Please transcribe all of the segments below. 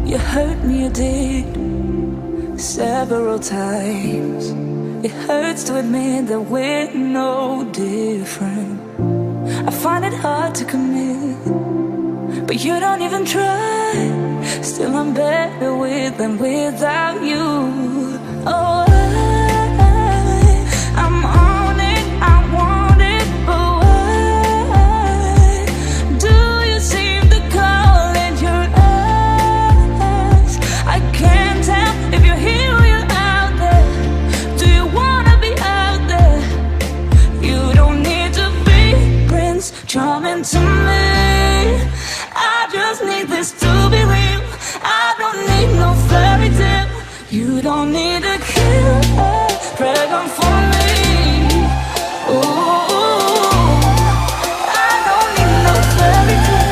You hurt me, you did, several times. It hurts to admit that we're no different. I find it hard to commit, but you don't even try. Still I'm better with than without you. Oh, I'm on it, I want it, but why do you seem to call in your eyes? I can't tell if you're here or you're out there. Do you wanna be out there? You don't need to be Prince Charming to me. I just need this to be real. I don't need no fairy tale. You don't need to kill a dragon for me. Ooh, I don't need no fairy tale.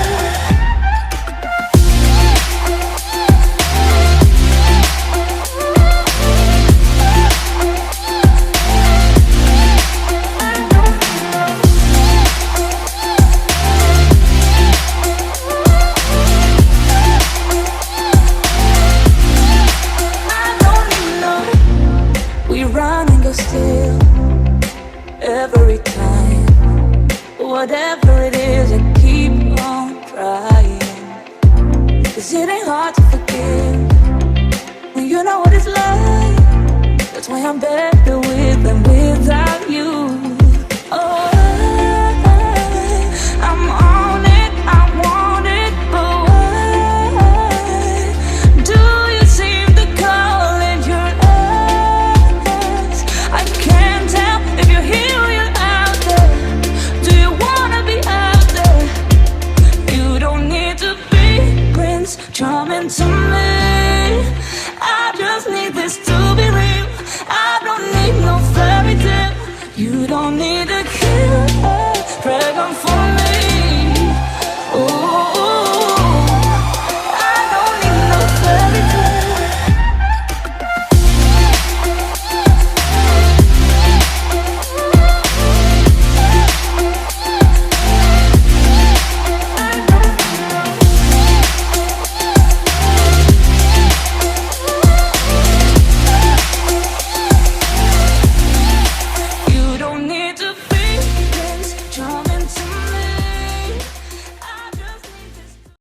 Still, every time, whatever it is, I keep on trying. 'Cause it ain't hard to forgive when you know what it's like. That's why I'm better with than without you. Oh, I'm on it, I want it, but why do you seem to call in your eyes? I can't tell if you're here or you're out there. Do you wanna be out there? You don't need to be Prince Charming to me.